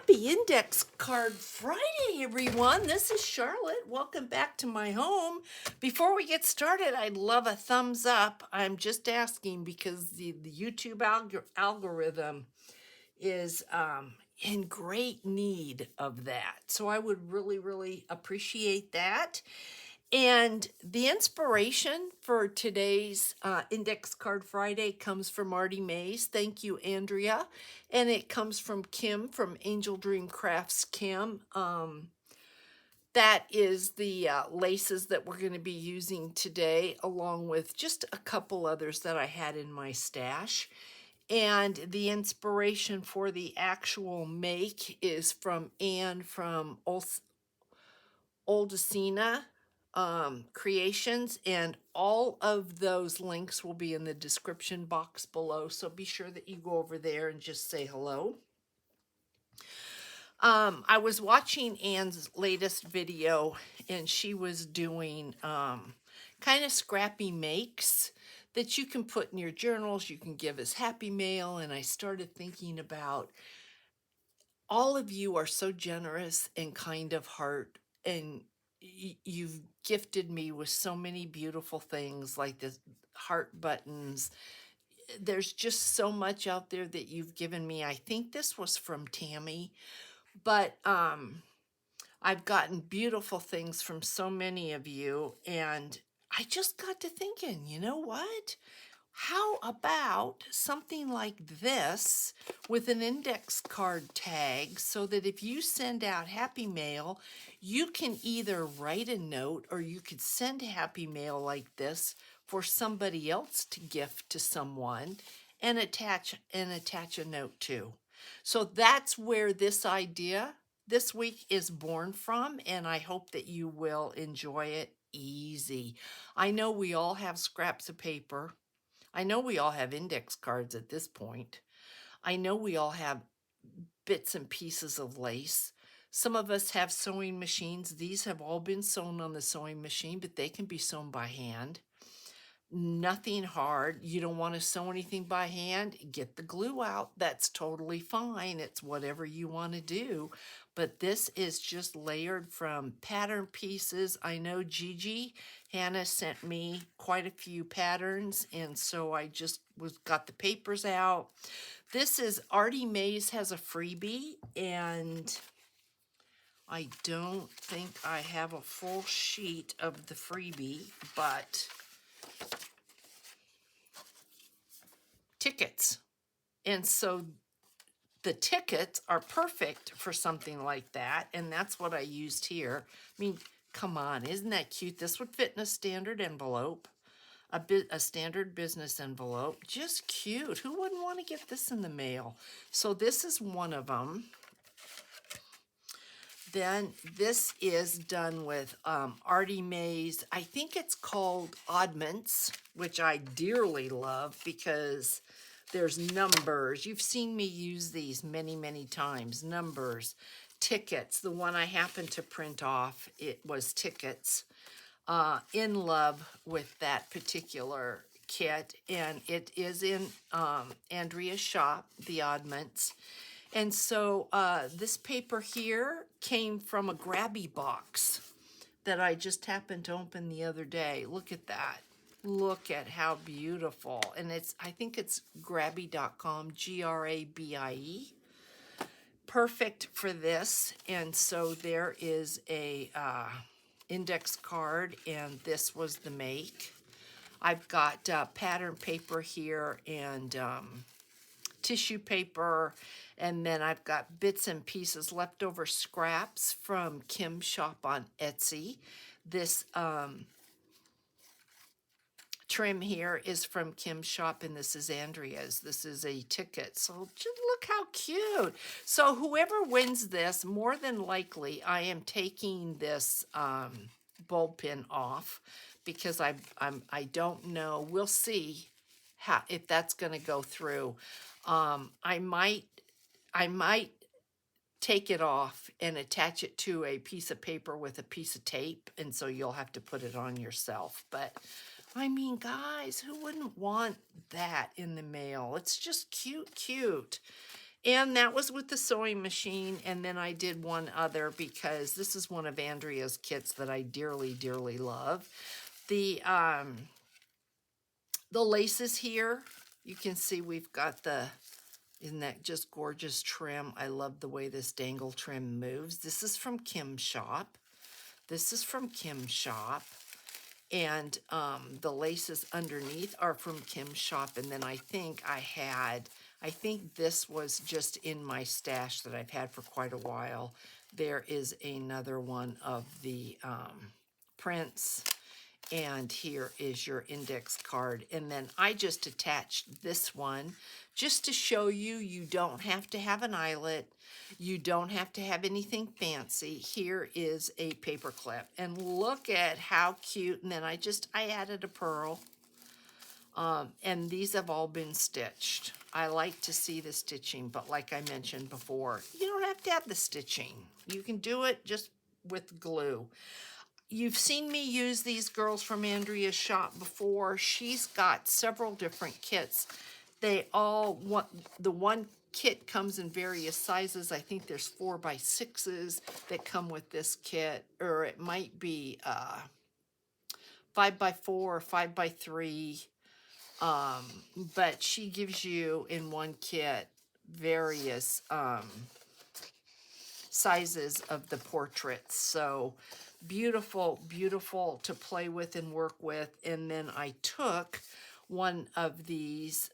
Happy Index Card Friday, everyone. This is Charlotte. Welcome back to my home. Before we get started, I'd love a thumbs up. I'm just asking because the YouTube algorithm is in great need of that. So I would really appreciate that. And the inspiration for today's Index Card Friday comes from Artymaze. Thank you, Andrea. And it comes from Kim from AngeldreamCraftsKim. That is the laces that we're going to be using today, along with just a couple others that I had in my stash. And the inspiration for the actual make is from Anne from Oldacina Creations, and all of those links will be in the description box below, so be sure that you go over there and just say hello. I was watching Anne's latest video, and she was doing kind of scrappy makes that you can put in your journals, you can give as happy mail, and I started thinking about all of you are so generous and kind of heart, and you've gifted me with so many beautiful things like the heart buttons. There's just so much out there that you've given me. I think this was from Tammy, but I've gotten beautiful things from so many of you, and I just got to thinking, you know what? How about something like this with an index card tag, so that if you send out happy mail, you can either write a note or you could send happy mail like this for somebody else to gift to someone and attach a note to. So that's where this idea this week is born from, and I hope that you will enjoy it. Easy. I know we all have scraps of paper. I know we all have index cards at this point. I know we all have bits and pieces of lace. Some of us have sewing machines. These have all been sewn on the sewing machine, but they can be sewn by hand. Nothing hard. You don't want to sew anything by hand, get the glue out. That's totally fine. It's whatever you want to do. But this is just layered from pattern pieces. I know Hannah sent me quite a few patterns, and so I just got the papers out. This is Artymaze has a freebie, and I don't think I have a full sheet of the freebie, but tickets. And so the tickets are perfect for something like that, and that's what I used here. I mean, come on, isn't that cute? This would fit in a standard envelope, a standard business envelope. Just cute. Who wouldn't want to get this in the mail? So this is one of them. Then this is done with Artymaze. I think it's called Oddments, which I dearly love because there's numbers. You've seen me use these many times. Numbers, tickets. The one I happened to print off, it was tickets. In love with that particular kit, and it is in Andrea's shop, the Oddments. And so this paper here came from a grabby box that I just happened to open the other day. Look at that. Look at how beautiful. And I think it's grabby.com, Grabie. Perfect for this. And so there is a index card, and this was the make. I've got pattern paper here and tissue paper, and then I've got bits and pieces, leftover scraps from Kim's shop on Etsy. This trim here is from Kim's shop, and this is Andrea's. This is a ticket. So just look how cute. So whoever wins this, more than likely, I am taking this bulb pin off because I don't know. We'll see if that's going to go through. I might take it off and attach it to a piece of paper with a piece of tape, and so you'll have to put it on yourself. But I mean, guys, who wouldn't want that in the mail? It's just cute. And that was with the sewing machine. And then I did one other because this is one of Andrea's kits that I dearly, dearly love. The laces here, you can see we've got the, isn't that just gorgeous trim? I love the way this dangle trim moves. This is from Kim's shop. This is from Kim's shop. And the laces underneath are from Kim's shop. And then I think this was just in my stash that I've had for quite a while. There is another one of the prints. And here is your index card. And then I just attached this one just to show you, you don't have to have an eyelet. You don't have to have anything fancy. Here is a paper clip. And look at how cute. And then I added a pearl. And these have all been stitched. I like to see the stitching, but like I mentioned before, you don't have to have the stitching. You can do it just with glue. You've seen me use these girls from Andrea's shop before. She's got several different kits. They all want, the one kit comes in various sizes. I think there's 4x6s that come with this kit, or it might be 5x4 or 5x3. But she gives you in one kit various sizes of the portraits. So beautiful, beautiful to play with and work with. And then I took one of these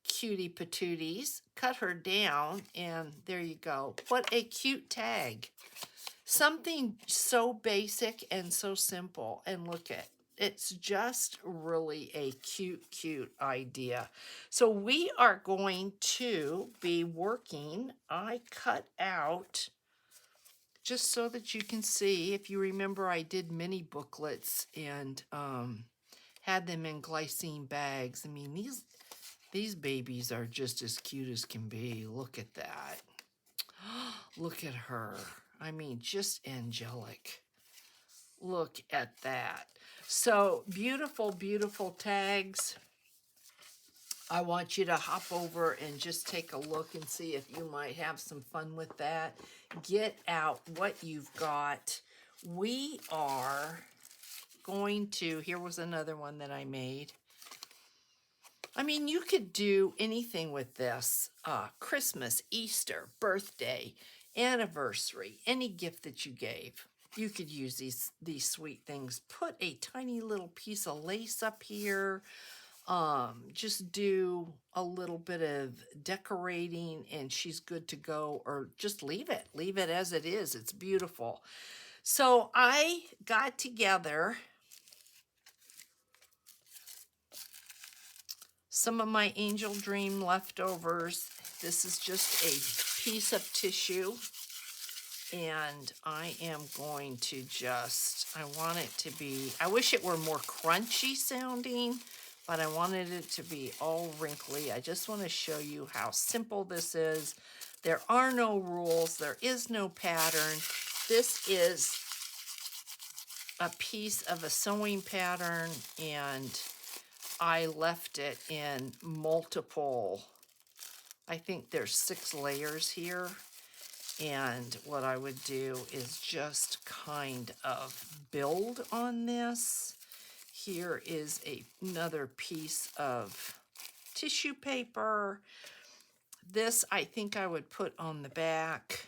cutie patooties, cut her down, and there you go. What a cute tag. Something so basic and so simple. And look at, it's just really a cute, cute idea. So we are going to be working, I cut out, just so that you can see, if you remember, I did mini booklets and had them in glycine bags. I mean, these babies are just as cute as can be. Look at that. Look at her. I mean, just angelic. Look at that. So beautiful, beautiful tags. I want you to hop over and just take a look and see if you might have some fun with that. Get out what you've got. We are going to, here was another one that I made. I mean, you could do anything with this. Christmas, Easter, birthday, anniversary, any gift that you gave. You could use these sweet things. Put a tiny little piece of lace up here. Just do a little bit of decorating and she's good to go, or just leave it as it is. It's beautiful. So I got together some of my Angel Dream leftovers. This is just a piece of tissue, and I am going to just, I want it to be, I wish it were more crunchy sounding, but I wanted it to be all wrinkly. I just want to show you how simple this is. There are no rules. There is no pattern. This is a piece of a sewing pattern, and I left it in multiple, I think there's 6 layers here. And what I would do is just kind of build on this. Here is another piece of tissue paper. This I think I would put on the back.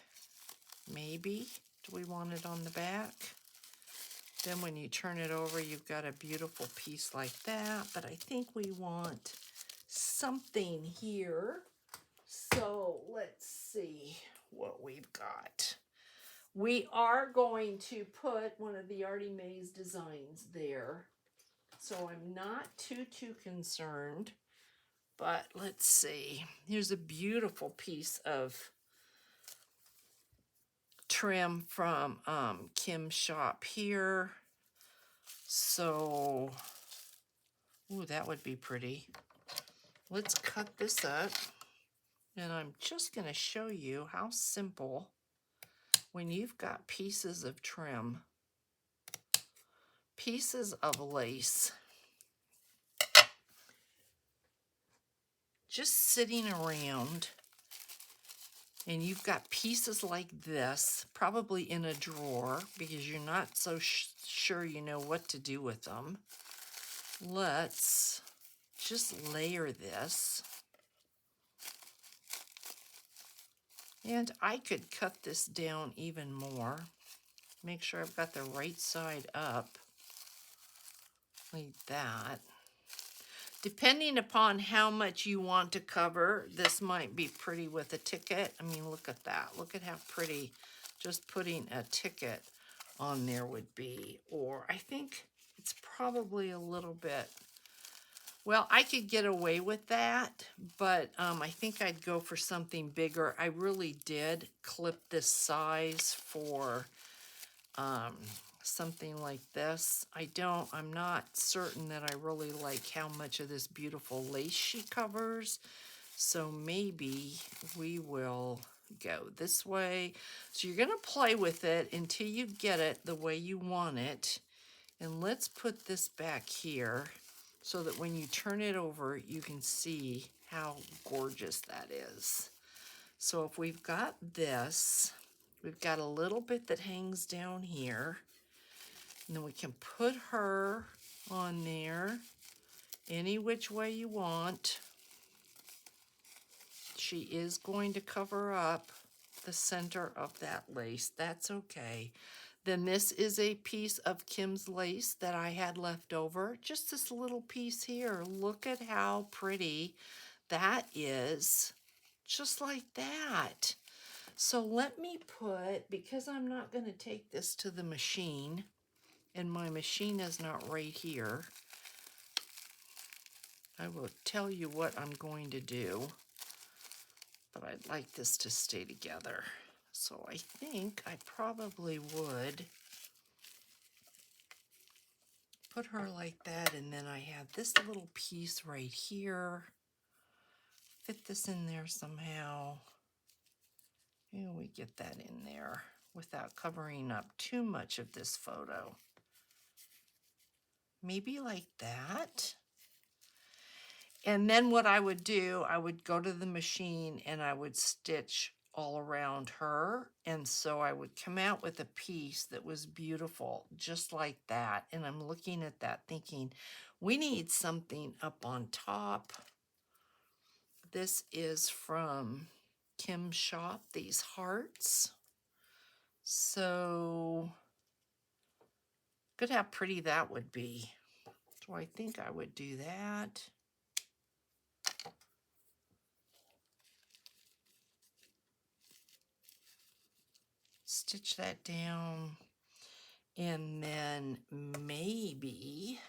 Maybe. Do we want it on the back? Then when you turn it over, you've got a beautiful piece like that. But I think we want something here. So let's see what we've got. We are going to put one of the Artymaze designs there. So I'm not too concerned. But let's see. Here's a beautiful piece of trim from Kim's shop here. So, ooh, that would be pretty. Let's cut this up. And I'm just going to show you how simple, when you've got pieces of trim, pieces of lace, just sitting around, and you've got pieces like this, probably in a drawer because you're not so sure you know what to do with them, let's just layer this. And I could cut this down even more. Make sure I've got the right side up, like that. Depending upon how much you want to cover, this might be pretty with a ticket. I mean, look at that. Look at how pretty just putting a ticket on there would be. Or I think it's probably a little bit, well, I could get away with that, but I think I'd go for something bigger. I really did clip this size for something like this. I'm not certain that I really like how much of this beautiful lace she covers. So maybe we will go this way. So you're going to play with it until you get it the way you want it. And let's put this back here so that when you turn it over, you can see how gorgeous that is. So if we've got this, we've got a little bit that hangs down here. And then we can put her on there any which way you want. She is going to cover up the center of that lace. That's okay. Then this is a piece of Kim's lace that I had left over. Just this little piece here. Look at how pretty that is. Just like that. So let me put, because I'm not going to take this to the machine, and my machine is not right here, I will tell you what I'm going to do. But I'd like this to stay together. So I think I probably would put her like that, and then I have this little piece right here. Fit this in there somehow. And we get that in there without covering up too much of this photo. Maybe like that. And then what I would do, I would go to the machine and I would stitch all around her. And so I would come out with a piece that was beautiful, just like that. And I'm looking at that thinking, we need something up on top. This is from Kim's shop, these hearts. So look at how pretty that would be. So I think I would do that. Stitch that down, and then maybe,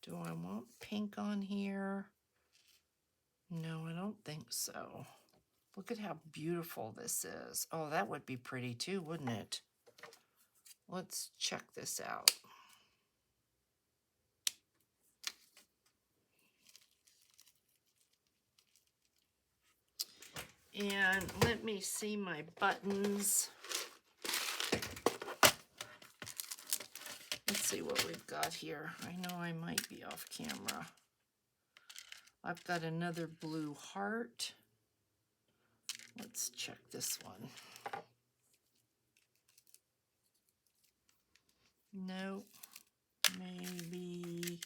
do I want pink on here? No, I don't think so. Look at how beautiful this is. Oh, that would be pretty too, wouldn't it? Let's check this out. And let me see my buttons. Let's see what we've got here. I know I might be off camera. I've got another blue heart. Let's check this one. Nope. Maybe.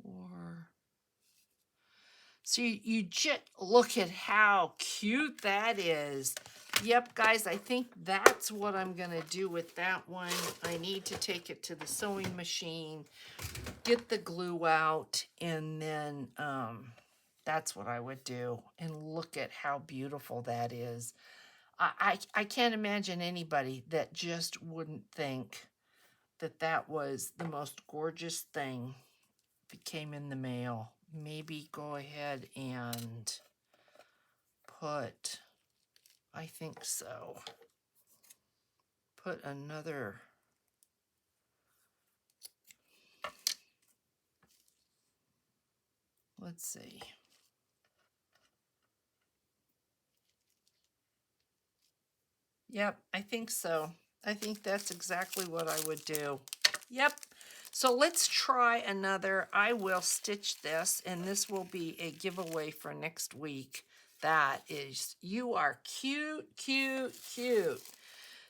Or. So you just look at how cute that is. Yep, guys, I think that's what I'm going to do with that one. I need to take it to the sewing machine, get the glue out, and then that's what I would do. And look at how beautiful that is. I can't imagine anybody that just wouldn't think that that was the most gorgeous thing that came in the mail. Maybe go ahead and put, I think so, put another, let's see. Yep, I think so. I think that's exactly what I would do. Yep. So let's try another. I will stitch this, and this will be a giveaway for next week. That is, you are cute, cute, cute.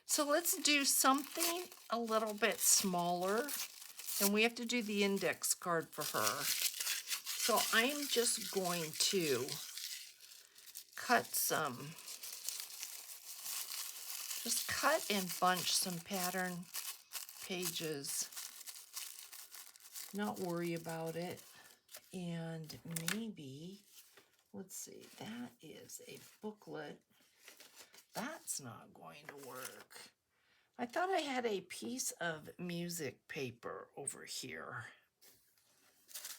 So let's do something a little bit smaller, and we have to do the index card for her. So I'm just going to cut some, just cut and bunch some pattern pages. Not worry about it. And maybe, let's see, that is a booklet. That's not going to work. I thought I had a piece of music paper over here.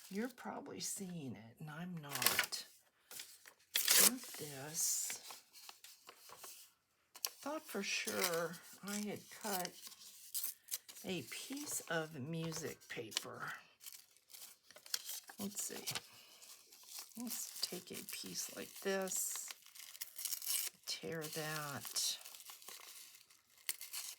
You're probably seeing it, and I'm not. Not this. Thought for sure I had cut a piece of music paper. Let's see. Let's take a piece like this, tear that,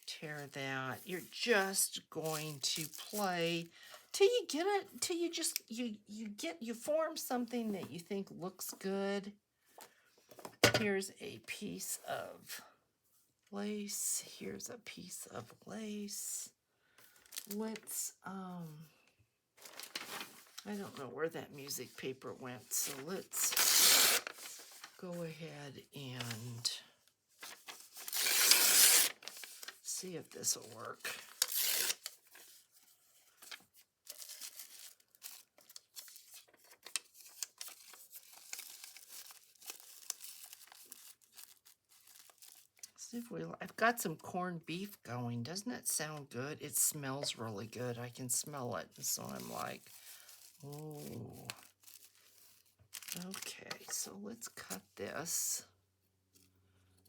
tear that. You're just going to play till you get it, till you just, you form something that you think looks good. Here's a piece of lace. Here's a piece of lace. Let's, I don't know where that music paper went, so let's go ahead and see if this will work. See if I've got some corned beef going. Doesn't it sound good? It smells really good. I can smell it. And so I'm like, oh. Okay, so let's cut this.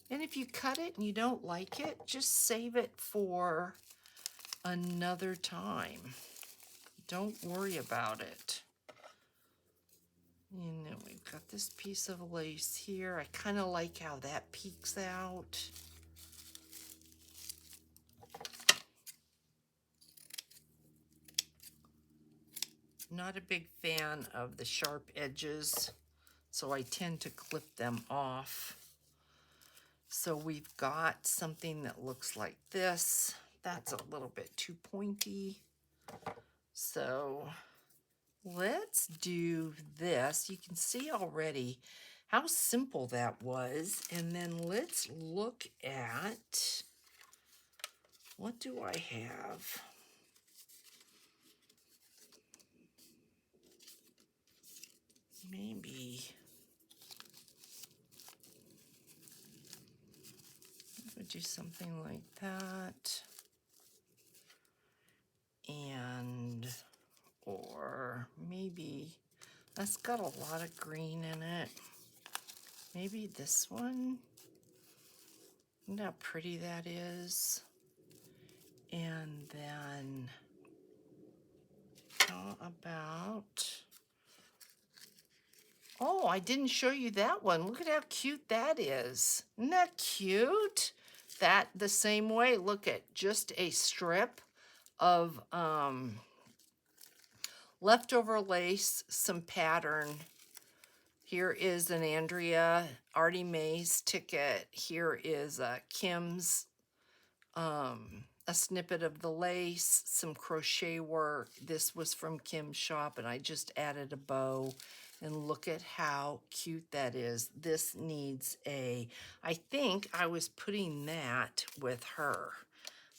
And if you cut it and you don't like it, just save it for another time. Don't worry about it. And then we've got this piece of lace here. I kind of like how that peeks out. Not a big fan of the sharp edges, so I tend to clip them off. So we've got something that looks like this. That's a little bit too pointy. So let's do this. You can see already how simple that was. And then let's look at, what do I have? Maybe I would do something like that. And, or maybe that's got a lot of green in it. Maybe this one. Isn't that how pretty that is? And then how about, oh, I didn't show you that one. Look at how cute that is. Isn't that cute? That the same way. Look at just a strip of leftover lace, some pattern. Here is an Andrea Artymaze ticket. Here is Kim's, a snippet of the lace, some crochet work. This was from Kim's shop, and I just added a bow. And look at how cute that is. This needs a, I think I was putting that with her.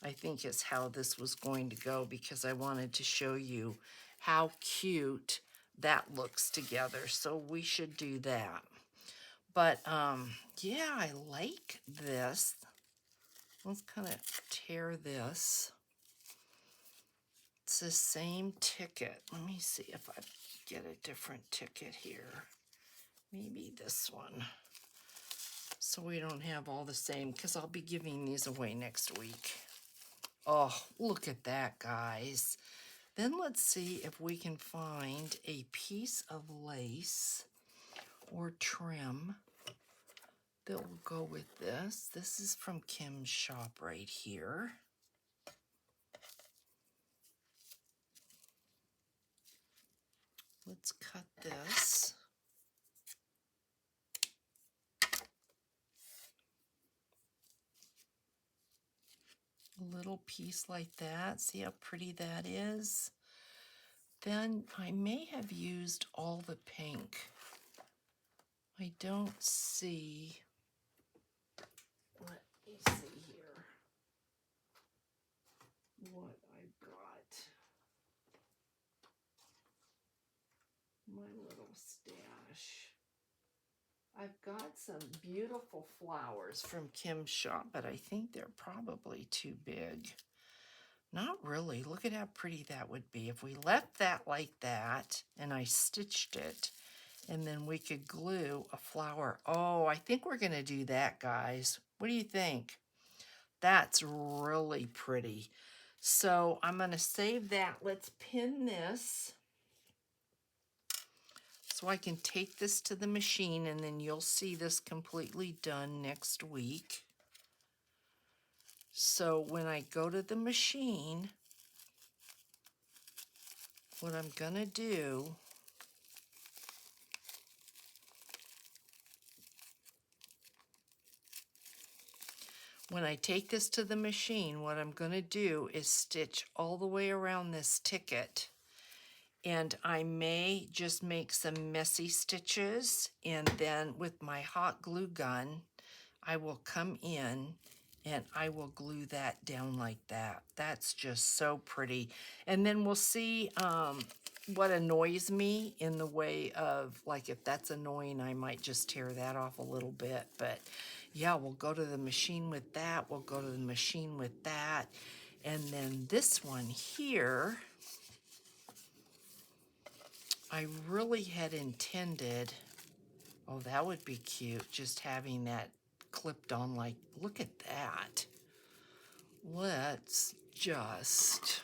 I think is how this was going to go, because I wanted to show you how cute that looks together. So we should do that. But yeah, I like this. Let's kind of tear this. It's the same ticket. Let me see if I get a different ticket here. Maybe this one. So we don't have all the same, because I'll be giving these away next week. Oh, look at that, guys. Then let's see if we can find a piece of lace or trim that will go with this. This is from Kim's shop right here. Let's cut this. A little piece like that. See how pretty that is? Then I may have used all the pink. I don't see. Let me see here what I've got. My little stash. I've got some beautiful flowers from Kim's shop, but I think they're probably too big. Not really. Look at how pretty that would be if we left that like that and I stitched it, and then we could glue a flower. Oh, I think we're going to do that, guys. What do you think? That's really pretty. So I'm going to save that. Let's pin this so I can take this to the machine, and then you'll see this completely done next week. So when I go to the machine, what I'm going to do, when I take this to the machine, what I'm going to do is stitch all the way around this ticket. And I may just make some messy stitches, and then with my hot glue gun, I will come in and I will glue that down like that. That's just so pretty. And then we'll see what annoys me in the way of, like, if that's annoying, I might just tear that off a little bit. But yeah, we'll go to the machine with that. We'll go to the machine with that. And then this one here, I really had intended, oh, that would be cute, just having that clipped on, like, look at that. Let's just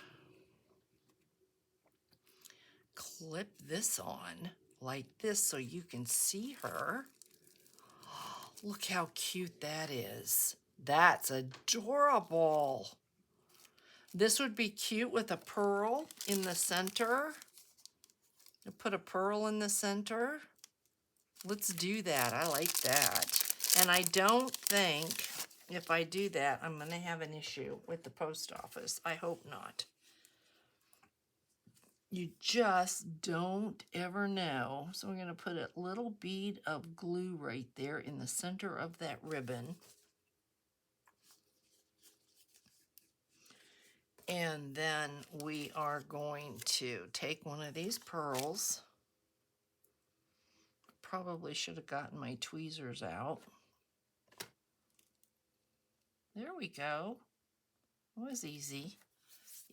clip this on like this so you can see her. Look how cute that is. That's adorable. This would be cute with a pearl in the center. Put a pearl in the center. Let's do that. I like that. And I don't think if I do that, I'm going to have an issue with the post office. I hope not. You just don't ever know. So we're going to put a little bead of glue right there in the center of that ribbon. And then we are going to take one of these pearls. Probably should have gotten my tweezers out. There we go. It was easy.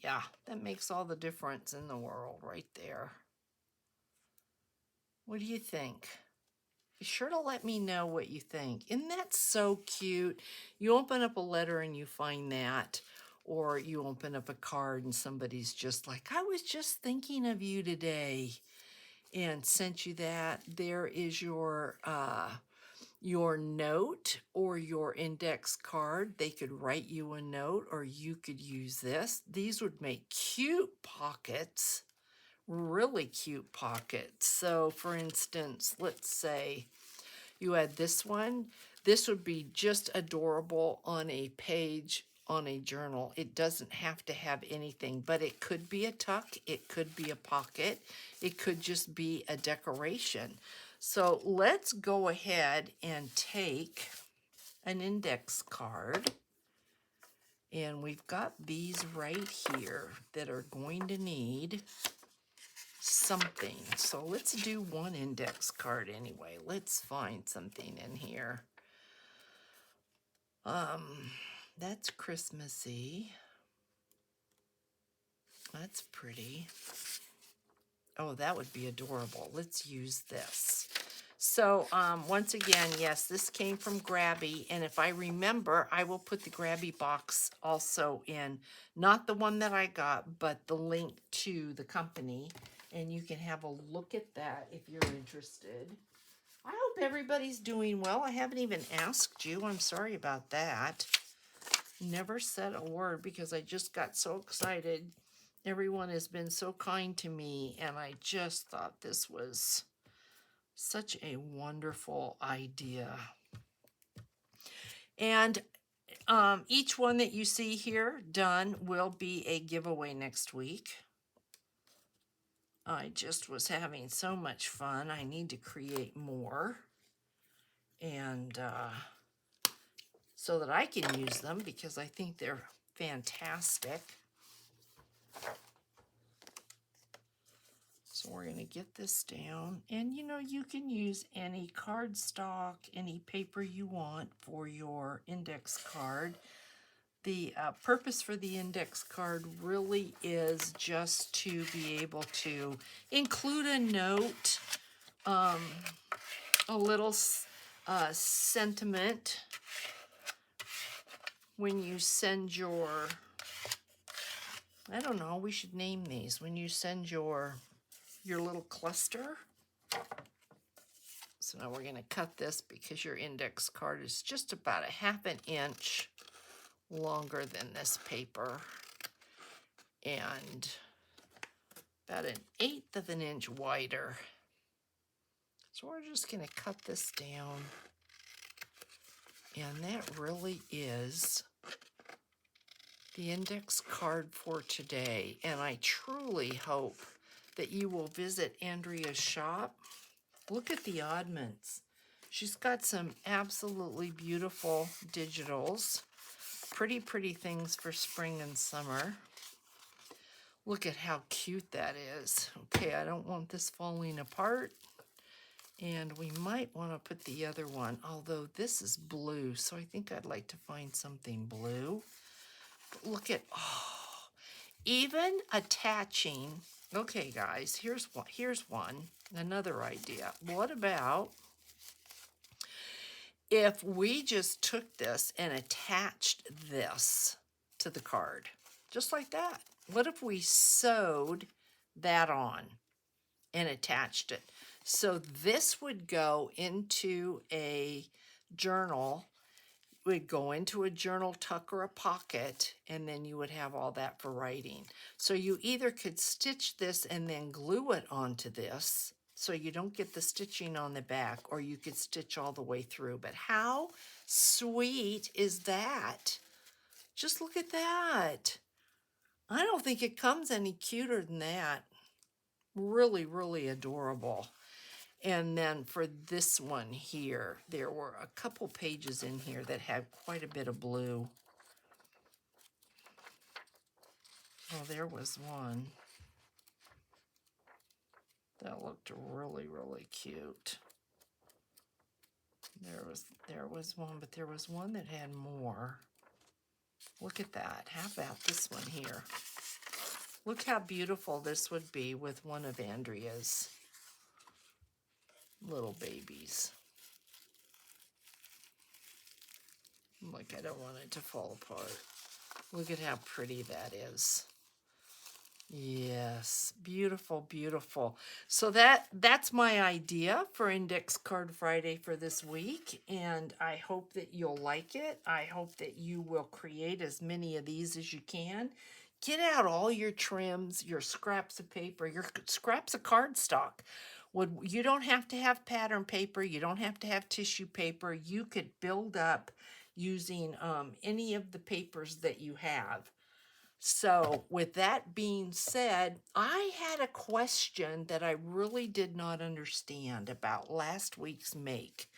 Yeah, that makes all the difference in the world right there. What do you think? Be sure to let me know what you think. Isn't that so cute? You open up a letter and you find that, or you open up a card and somebody's just like, I was just thinking of you today, and sent you that. There is your note or your index card. They could write you a note, or you could use this. These would make cute pockets. Really cute pockets. So for instance, let's say you had this one. This would be just adorable on a page on a journal. It doesn't have to have anything, but it could be a tuck, it could be a pocket, it could just be a decoration. So let's go ahead and take an index card, and we've got these right here that are going to need something. So let's do one index card anyway. Let's find something in here. That's Christmassy. That's pretty. Oh, that would be adorable. Let's use this. So once again, yes, this came from Grabby, and if I remember, I will put the Grabby box also in, not the one that I got, but the link to the company, and you can have a look at that if you're interested. I hope everybody's doing well. I haven't even asked you. I'm sorry about that. Never said a word because I just got so excited Everyone has been so kind to me, and I just thought this was such a wonderful idea. And each one that you see here done will be a giveaway next week. I just was having so much fun. I need to create more, and so that I can use them, because I think they're fantastic. So we're going to get this down, and you know, you can use any cardstock, any paper you want for your index card. The purpose for the index card really is just to be able to include a note, a little sentiment when you send your, I don't know, we should name these, when you send your little cluster. So now we're going to cut this, because your index card is just about a ½ inch longer than this paper, and about 1/8 inch wider. So we're just going to cut this down, and that really is the index card for today. And I truly hope that you will visit Andrea's shop. Look at the oddments. She's got some absolutely beautiful digitals. Pretty, pretty things for spring and summer. Look at how cute that is. Okay, I don't want this falling apart. And we might want to put the other one, although this is blue, so I think I'd like to find something blue. But look at, oh, even attaching. Okay, guys, here's one, another idea. What about if we just took this and attached this to the card, just like that? What if we sewed that on and attached it? So this would go into a journal, would go into a journal tuck or a pocket, and then you would have all that for writing. So you either could stitch this and then glue it onto this, so you don't get the stitching on the back, or you could stitch all the way through. But how sweet is that? Just look at that. I don't think it comes any cuter than that. Really, really adorable. And then for this one here, there were a couple pages in here that had quite a bit of blue. Oh, there was one that looked really, really cute. There was one, but there was one that had more. Look at that. How about this one here? Look how beautiful this would be with one of Andrea's little babies. Like, I don't want it to fall apart. Look at how pretty that is. Yes, beautiful, beautiful. So that's my idea for Index Card Friday for this week, and I hope that you'll like it. I hope that you will create as many of these as you can. Get out all your trims, your scraps of paper, your scraps of cardstock. You don't have to have pattern paper. You don't have to have tissue paper. You could build up using any of the papers that you have. So with that being said, I had a question that I really did not understand about last week's make.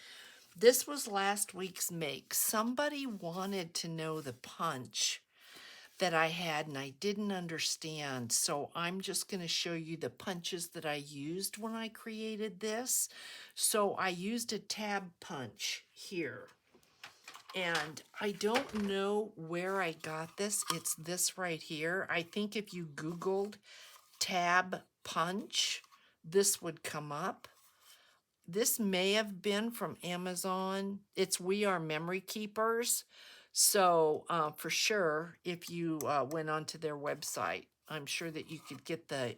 This was last week's make. Somebody wanted to know the punch that I had, and I didn't understand. So I'm just going to show you the punches that I used when I created this. So I used a tab punch here. And I don't know where I got this. It's this right here. I think if you Googled tab punch, this would come up. This may have been from Amazon. It's We Are Memory Keepers. So for sure, if you went onto their website, I'm sure that you could get the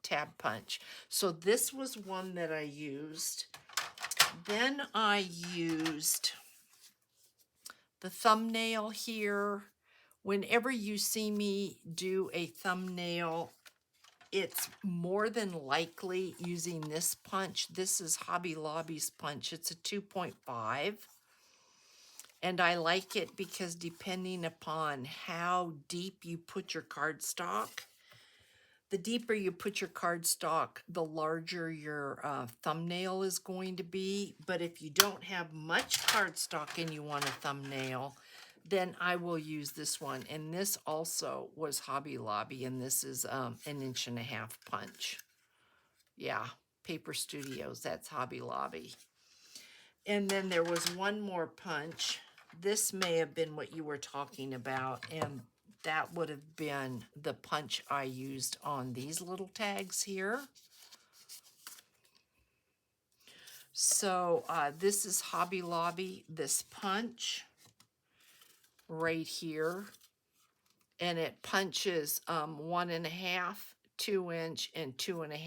tab punch. So this was one that I used. Then I used the thumbnail here Whenever you see me do a thumbnail, it's more than likely using this punch. This is Hobby Lobby's punch. It's a 2.5. And I like it because depending upon how deep you put your cardstock, the deeper you put your cardstock, the larger your thumbnail is going to be. But if you don't have much cardstock and you want a thumbnail, then I will use this one. And this also was Hobby Lobby, and this is an 1.5-inch punch. Yeah, Paper Studios, that's Hobby Lobby. And then there was one more punch. This may have been what you were talking about, and that would have been the punch I used on these little tags here. So this is Hobby Lobby, this punch right here. And it punches 1.5, 2-inch, and 2.5.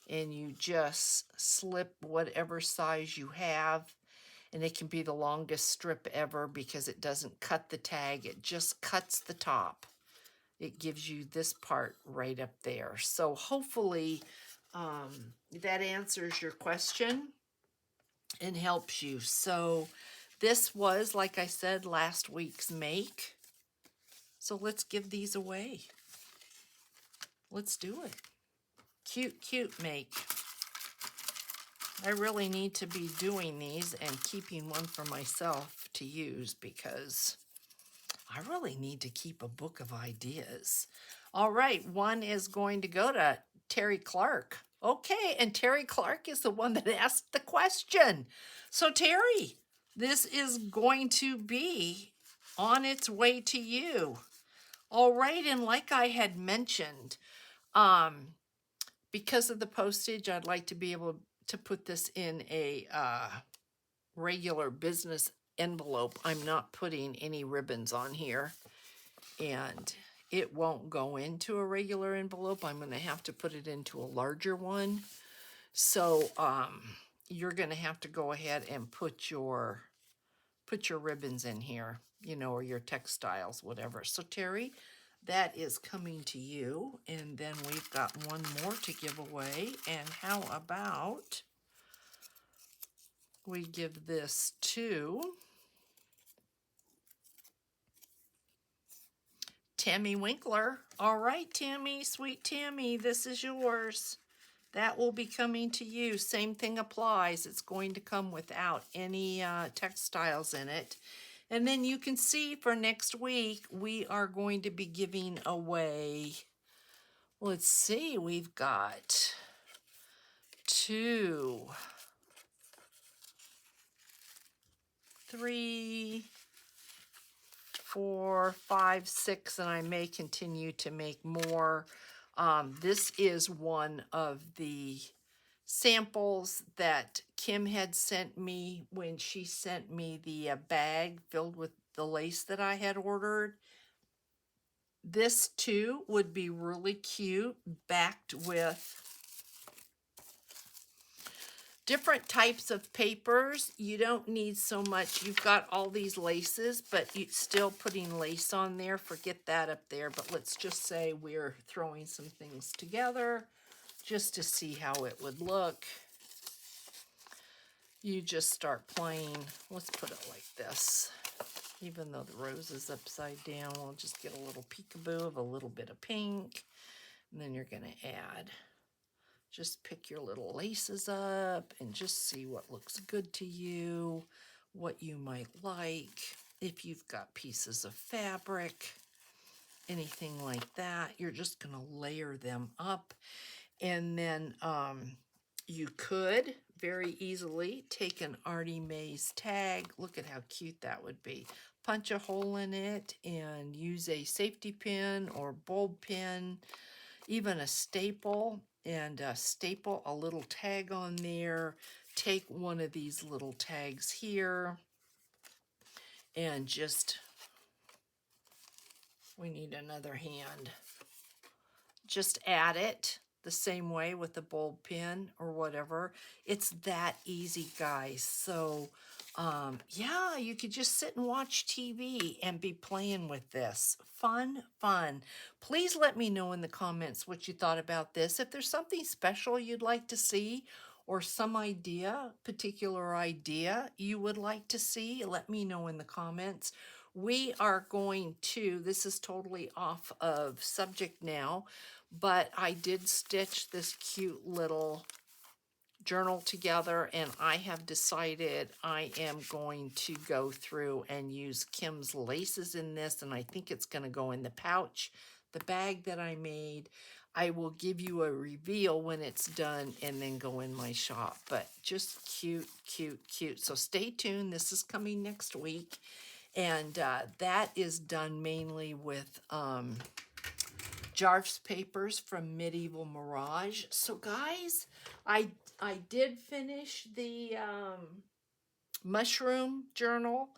And you just slip whatever size you have. And it can be the longest strip ever because it doesn't cut the tag. It just cuts the top. It gives you this part right up there. So hopefully that answers your question and helps you. So this was, like I said, last week's make. So let's give these away. Let's do it. Cute, cute make. I really need to be doing these and keeping one for myself to use because I really need to keep a book of ideas. All right, one is going to go to Terry Clark. Okay, and Terry Clark is the one that asked the question. So Terry, this is going to be on its way to you. All right, and like I had mentioned, because of the postage, I'd like to be able to put this in a regular business envelope. I'm not putting any ribbons on here, and it won't go into a regular envelope. I'm going to have to put it into a larger one. So you're going to have to go ahead and put your ribbons in here, you know, or your textiles, whatever. So Terry, that is coming to you. And then we've got one more to give away. And how about we give this to Tammy Winkler. All right, Tammy, sweet Tammy, this is yours. That will be coming to you. Same thing applies. It's going to come without any textiles in it. And then you can see for next week, we are going to be giving away, let's see, we've got 2, 3, 4, 5, 6, and I may continue to make more. This is one of the samples that Kim had sent me when she sent me the bag filled with the lace that I had ordered. This too would be really cute, backed with different types of papers. You don't need so much. You've got all these laces, but you're still putting lace on there. Forget that up there, but let's just say we're throwing some things together just to see how it would look. You just start playing. Let's put it like this. Even though the rose is upside down, we'll just get a little peekaboo of a little bit of pink. And then you're going to add, just pick your little laces up and just see what looks good to you, what you might like. If you've got pieces of fabric, anything like that, you're just going to layer them up. And then you could very easily take an Artymaze tag. Look at how cute that would be. Punch a hole in it and use a safety pin or bulb pin, even a staple, and staple a little tag on there. Take one of these little tags here and just, we need another hand. Just add it. the same way with a bold pen or whatever. It's that easy, guys. So yeah, you could just sit and watch TV and be playing with this. Fun, fun. Please let me know in the comments what you thought about this. If there's something special you'd like to see, or some idea, particular idea you would like to see, let me know in the comments. We are going to, this is totally off of subject now, but I did stitch this cute little journal together, and I have decided I am going to go through and use Kim's laces in this, and I think it's going to go in the pouch, the bag that I made. I will give you a reveal when it's done and then go in my shop, but just cute, cute, cute. So stay tuned. This is coming next week, and that is done mainly with Jarf's papers from Medieval Mirage. So guys, I did finish the mushroom journal,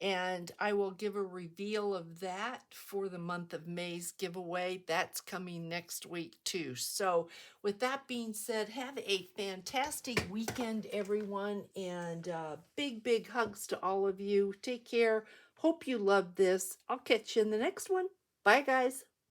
and I will give a reveal of that for the month of May's giveaway. That's coming next week too. So with that being said, have a fantastic weekend, everyone, and big hugs to all of you. Take care. Hope you love this. I'll catch you in the next one. Bye, guys.